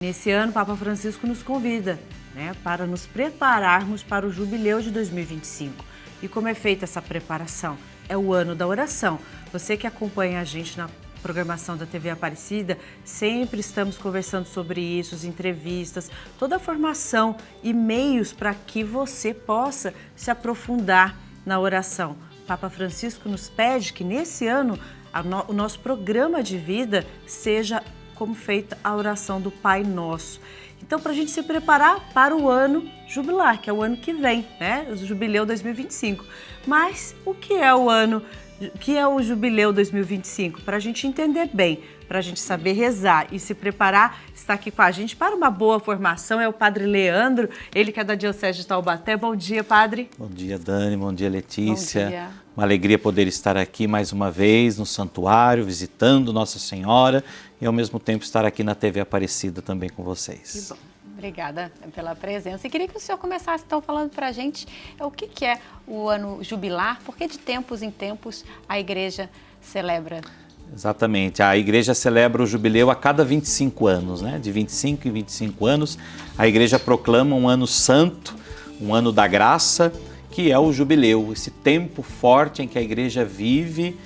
Nesse ano, o Papa Francisco nos convida, para nos prepararmos para o jubileu de 2025. E como é feita essa preparação? É o ano da oração. Você que acompanha a gente na programação da TV Aparecida, sempre estamos conversando sobre isso, as entrevistas, toda a formação e meios para que você possa se aprofundar na oração. O Papa Francisco nos pede que nesse ano o nosso programa de vida seja como feita a oração do Pai Nosso. Então, para a gente se preparar para o ano jubilar, que é o ano que vem, o Jubileu 2025. Mas o que é o Jubileu 2025? Para a gente entender bem, para a gente saber rezar e se preparar, está aqui com a gente para uma boa formação, é o Padre Leandro, ele que é da Diocese de Taubaté. Bom dia, Padre. Bom dia, Dani, bom dia, Letícia. Bom dia. Uma alegria poder estar aqui mais uma vez no santuário, visitando Nossa Senhora e ao mesmo tempo estar aqui na TV Aparecida também com vocês. Que bom. Obrigada pela presença. E queria que o senhor começasse então falando para a gente o que é o ano jubilar, porque de tempos em tempos a igreja celebra. Exatamente, a igreja celebra o jubileu a cada 25 anos, De 25 em 25 anos, a igreja proclama um ano santo, um ano da graça, que é o jubileu, esse tempo forte em que a igreja vive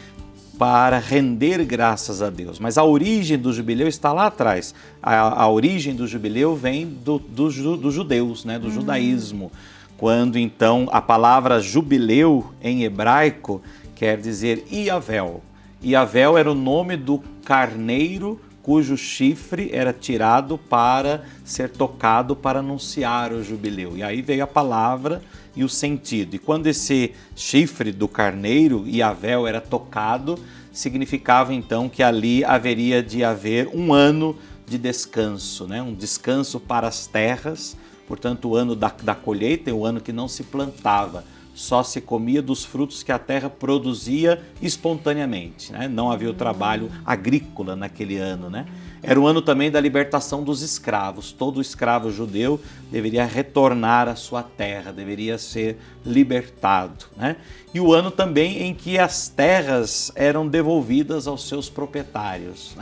para render graças a Deus. Mas a origem do jubileu está lá atrás. A origem do jubileu vem dos judeus, do judaísmo. Quando então a palavra jubileu em hebraico quer dizer Iavel. Iavel era o nome do carneiro cujo chifre era tirado para ser tocado para anunciar o jubileu. E aí veio a palavra e o sentido. E quando esse chifre do carneiro, Iavel, era tocado, significava então que ali haveria de haver um ano de descanso, um descanso para as terras, portanto o ano da colheita é o ano que não se plantava, só se comia dos frutos que a terra produzia espontaneamente, Não havia o trabalho agrícola naquele ano, Era o ano também da libertação dos escravos. Todo escravo judeu deveria retornar à sua terra, deveria ser libertado, E o ano também em que as terras eram devolvidas aos seus proprietários,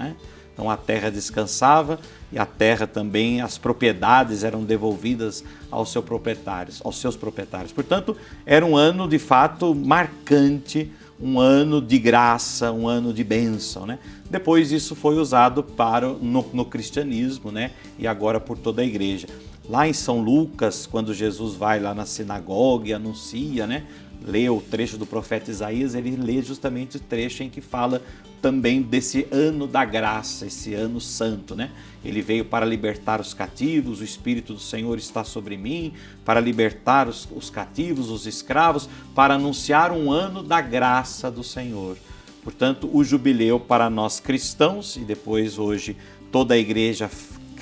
Então a terra descansava e a terra também, as propriedades eram devolvidas aos seus proprietários. Portanto, era um ano de fato marcante, um ano de graça, um ano de bênção, Depois isso foi usado no cristianismo, E agora por toda a igreja. Lá em São Lucas, quando Jesus vai lá na sinagoga e anuncia, lê o trecho do profeta Isaías, ele lê justamente o trecho em que fala também desse ano da graça, esse ano santo, Ele veio para libertar os cativos, o Espírito do Senhor está sobre mim, para libertar os cativos, os escravos, para anunciar um ano da graça do Senhor. Portanto, o jubileu para nós cristãos, e depois hoje toda a igreja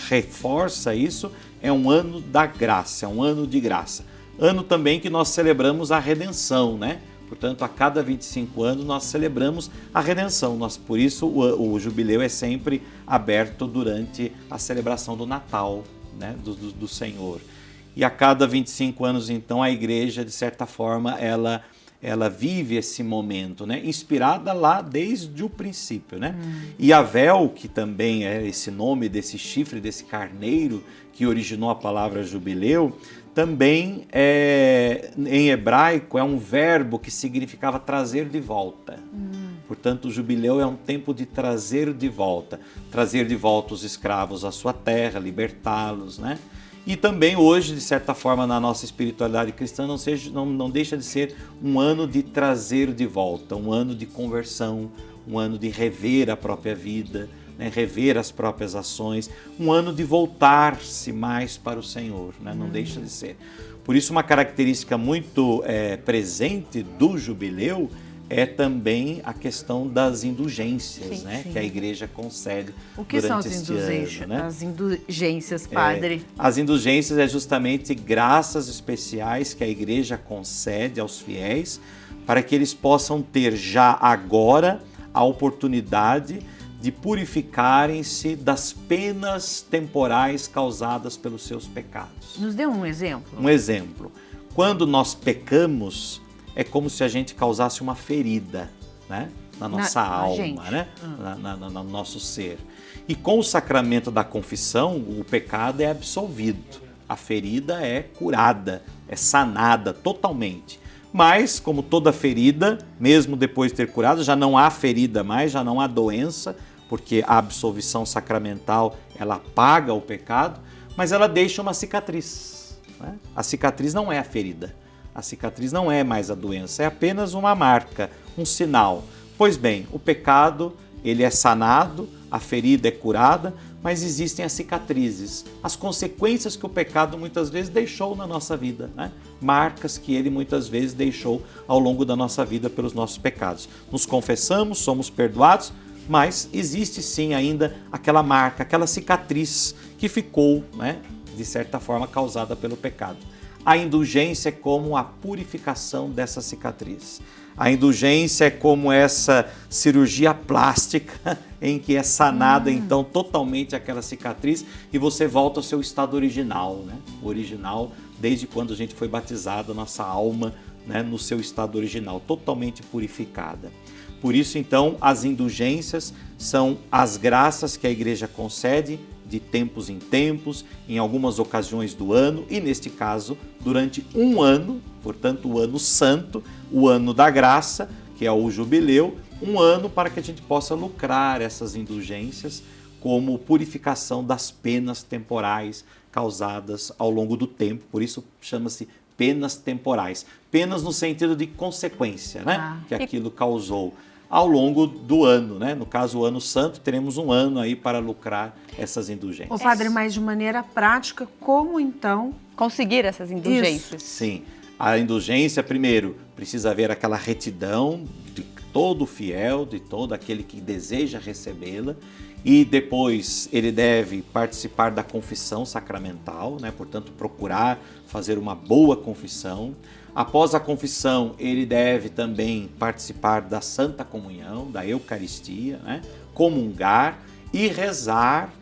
reforça isso, é um ano da graça, é um ano de graça. Ano também que nós celebramos a redenção, Portanto, a cada 25 anos nós celebramos a redenção. Por isso o jubileu é sempre aberto durante a celebração do Natal, do Senhor. E a cada 25 anos, então, a igreja, de certa forma, ela vive esse momento, inspirada lá desde o princípio, E Avel, que também é esse nome desse chifre, desse carneiro que originou a palavra jubileu, também em hebraico é um verbo que significava trazer de volta. Portanto, o jubileu é um tempo de trazer de volta os escravos à sua terra, libertá-los, E também hoje, de certa forma, na nossa espiritualidade cristã, não deixa de ser um ano de trazer de volta, um ano de conversão, um ano de rever a própria vida, rever as próprias ações, um ano de voltar-se mais para o Senhor, não deixa de ser. Por isso, uma característica muito presente do jubileu é também a questão das indulgências, sim. Que a igreja concede O que durante são as este indulgências, ano, as indulgências, Padre? As indulgências é justamente graças especiais que a igreja concede aos fiéis para que eles possam ter já agora a oportunidade de purificarem-se das penas temporais causadas pelos seus pecados. Nos dê um exemplo. Um exemplo. Quando nós pecamos, é como se a gente causasse uma ferida, na nossa alma, né? No nosso ser. E com o sacramento da confissão, o pecado é absolvido, a ferida é curada, é sanada totalmente. Mas, como toda ferida, mesmo depois de ter curado, já não há ferida mais, já não há doença, porque a absolvição sacramental, ela apaga o pecado, mas ela deixa uma cicatriz, né? A cicatriz não é a ferida, a cicatriz não é mais a doença, é apenas uma marca, um sinal. Pois bem, o pecado, ele é sanado, a ferida é curada, mas existem as cicatrizes, as consequências que o pecado muitas vezes deixou na nossa vida, né? Marcas que ele muitas vezes deixou ao longo da nossa vida pelos nossos pecados. Nos confessamos, somos perdoados, mas existe sim ainda aquela marca, aquela cicatriz que ficou, né, de certa forma causada pelo pecado. A indulgência é como a purificação dessa cicatriz. A indulgência é como essa cirurgia plástica em que é sanada então totalmente aquela cicatriz e você volta ao seu estado original, né? O original desde quando a gente foi batizado, a nossa alma, né, no seu estado original, totalmente purificada. Por isso, então, as indulgências são as graças que a Igreja concede de tempos em tempos, em algumas ocasiões do ano e, neste caso, durante um ano, portanto, o ano santo, o ano da graça, que é o jubileu, um ano para que a gente possa lucrar essas indulgências como purificação das penas temporais causadas ao longo do tempo, por isso chama-se penas temporais. Penas no sentido de consequência, né? Que aquilo causou ao longo do ano, né? No caso, o ano santo, teremos um ano aí para lucrar essas indulgências. Ô padre, mas de maneira prática, como então conseguir essas indulgências? Isso. Sim, a indulgência, primeiro, precisa haver aquela retidão de todo fiel, de todo aquele que deseja recebê-la, e depois ele deve participar da confissão sacramental, né? Portanto, procurar fazer uma boa confissão. Após a confissão, ele deve também participar da Santa Comunhão, da Eucaristia, né? Comungar e rezar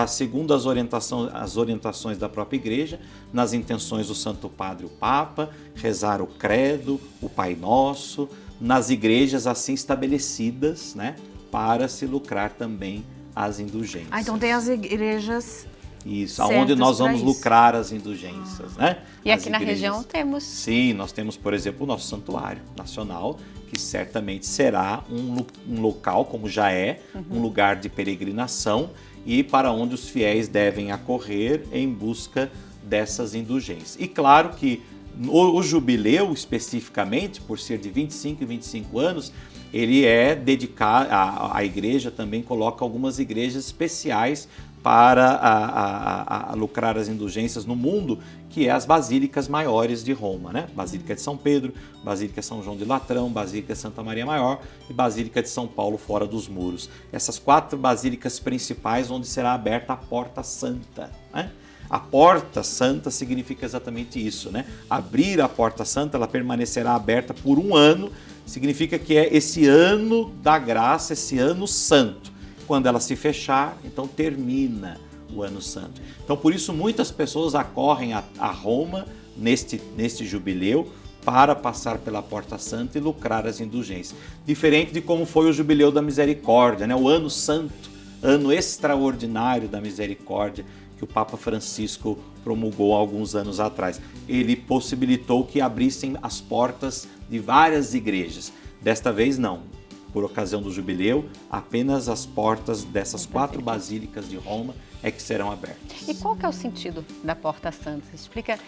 segundo as orientações da própria Igreja, nas intenções do Santo Padre, o Papa, rezar o Credo, o Pai Nosso, nas igrejas assim estabelecidas, né? Para se lucrar também as indulgências. Então tem as igrejas... Isso, aonde nós vamos lucrar as indulgências, né? E aqui na região temos... Sim, nós temos, por exemplo, o nosso Santuário Nacional, que certamente será um local, como já é, um lugar de peregrinação e para onde os fiéis devem acorrer em busca dessas indulgências. E claro que o jubileu, especificamente, por ser de 25 e 25 anos, ele é dedicado, a igreja também coloca algumas igrejas especiais para lucrar as indulgências no mundo, que é as basílicas maiores de Roma, né? Basílica de São Pedro, Basílica de São João de Latrão, Basílica de Santa Maria Maior e Basílica de São Paulo fora dos muros. Essas 4 basílicas principais onde será aberta a Porta Santa, né? A Porta Santa significa exatamente isso, né? Abrir a Porta Santa, ela permanecerá aberta por um ano, significa que é esse ano da graça, esse ano santo. Quando ela se fechar, então termina o ano santo. Então, por isso, muitas pessoas acorrem a Roma neste jubileu para passar pela Porta Santa e lucrar as indulgências. Diferente de como foi o Jubileu da Misericórdia, né? O ano santo, ano extraordinário da misericórdia, que o Papa Francisco promulgou há alguns anos atrás. Ele possibilitou que abrissem as portas de várias igrejas. Desta vez, não. Por ocasião do jubileu, apenas as portas dessas 4 basílicas de Roma é que serão abertas. E qual que é o sentido da Porta Santa? Explica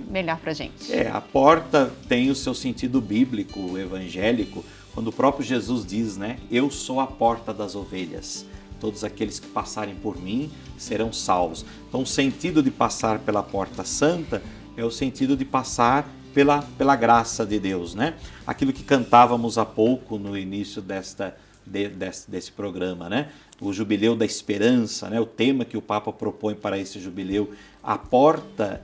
melhor para a gente. A porta tem o seu sentido bíblico, evangélico, quando o próprio Jesus diz, né? Eu sou a porta das ovelhas. Todos aqueles que passarem por mim serão salvos. Então, o sentido de passar pela Porta Santa é o sentido de passar pela graça de Deus, né? Aquilo que cantávamos há pouco no início desse programa, né? O Jubileu da Esperança, né? O tema que o Papa propõe para esse jubileu. A porta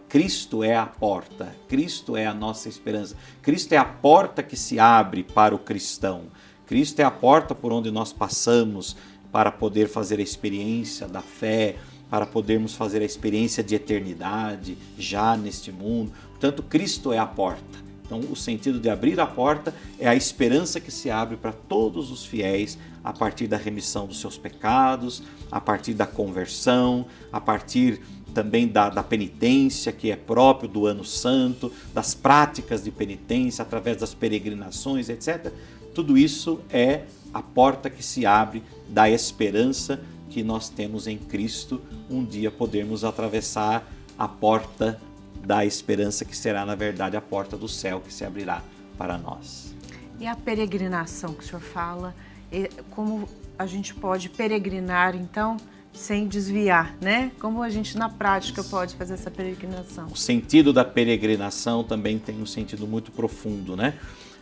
Cristo é a porta, Cristo é a nossa esperança. Cristo é a porta que se abre para o cristão. Cristo é a porta por onde nós passamos para poder fazer a experiência da fé, para podermos fazer a experiência de eternidade já neste mundo. Portanto, Cristo é a porta. Então, o sentido de abrir a porta é a esperança que se abre para todos os fiéis a partir da remissão dos seus pecados, a partir da conversão, a partir também da penitência, que é próprio do ano santo, das práticas de penitência, através das peregrinações, etc. Tudo isso é a porta que se abre da esperança que nós temos em Cristo, um dia podermos atravessar a porta da esperança, que será, na verdade, a porta do céu que se abrirá para nós. E a peregrinação que o senhor fala, como a gente pode peregrinar, então, sem desviar, né? Como a gente, na prática, pode fazer essa peregrinação? O sentido da peregrinação também tem um sentido muito profundo, né?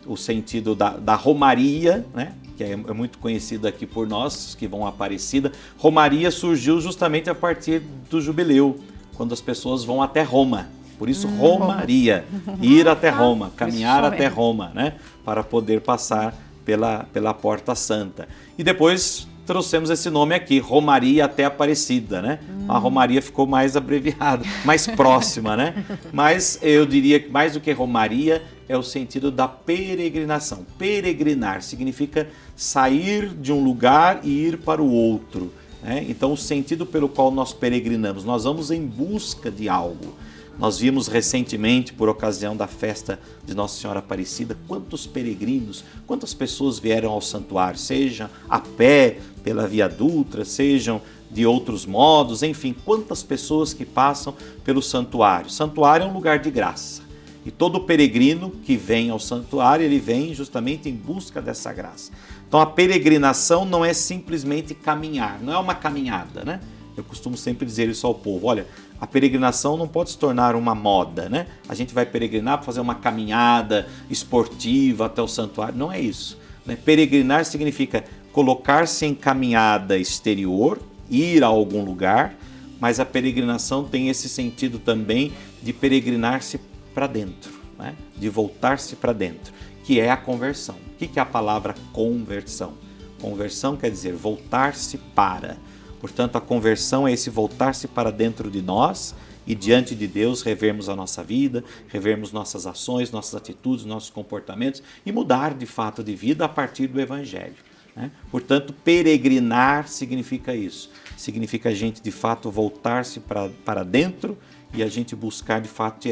O sentido da romaria, né? Que é muito conhecido aqui por nós, que vão à Aparecida. Romaria surgiu justamente a partir do jubileu, quando as pessoas vão até Roma. Por isso, romaria, ir até Roma, caminhar até Roma, né? Para poder passar pela Porta Santa. E depois trouxemos esse nome aqui, Romaria até Aparecida, né? A Romaria ficou mais abreviada, mais próxima, né? Mas eu diria que mais do que Romaria é o sentido da peregrinação. Peregrinar significa sair de um lugar e ir para o outro, né? Então, o sentido pelo qual nós peregrinamos, nós vamos em busca de algo. Nós vimos recentemente, por ocasião da festa de Nossa Senhora Aparecida, quantos peregrinos, quantas pessoas vieram ao santuário, sejam a pé pela Via Dutra, sejam de outros modos, enfim, quantas pessoas que passam pelo santuário. O santuário é um lugar de graça. E todo peregrino que vem ao santuário, ele vem justamente em busca dessa graça. Então a peregrinação não é simplesmente caminhar, não é uma caminhada, né? Eu costumo sempre dizer isso ao povo, olha, a peregrinação não pode se tornar uma moda, né? A gente vai peregrinar para fazer uma caminhada esportiva até o santuário, não é isso, né? Peregrinar significa colocar-se em caminhada exterior, ir a algum lugar, mas a peregrinação tem esse sentido também de peregrinar-se para dentro, né? De voltar-se para dentro, que é a conversão. O que é a palavra conversão? Conversão quer dizer voltar-se para. Portanto, a conversão é esse voltar-se para dentro de nós e diante de Deus revermos a nossa vida, revermos nossas ações, nossas atitudes, nossos comportamentos e mudar de fato de vida a partir do Evangelho, né? Portanto, peregrinar significa isso. Significa a gente de fato voltar-se para dentro e a gente buscar de fato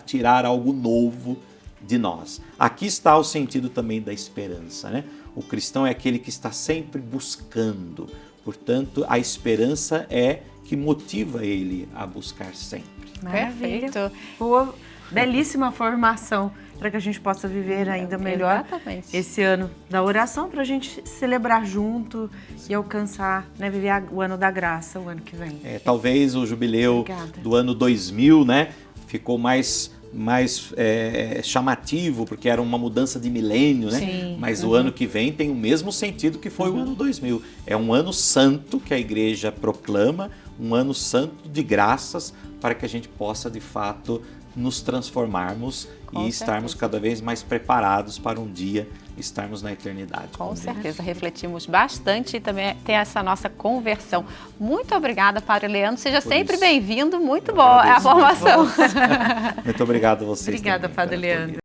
tirar algo novo de nós. Aqui está o sentido também da esperança, né? O cristão é aquele que está sempre buscando. Portanto, a esperança é que motiva ele a buscar sempre. Maravilha. Perfeito. Boa, belíssima formação para que a gente possa viver ainda melhor esse ano da oração, para a gente celebrar junto e alcançar, né, viver o ano da graça, o ano que vem. Talvez o jubileu do ano 2000, né, ficou mais chamativo, porque era uma mudança de milênio, né? Sim. Mas o ano que vem tem o mesmo sentido que foi o ano 2000. É um ano santo que a igreja proclama, um ano santo de graças para que a gente possa, de fato, nos transformarmos e estarmos cada vez mais preparados para um dia estarmos na eternidade. Com certeza, refletimos bastante e também tem essa nossa conversão. Muito obrigada, Padre Leandro. Seja sempre bem-vindo. Muito boa a formação. Muito obrigado a vocês. Obrigada, Padre Leandro.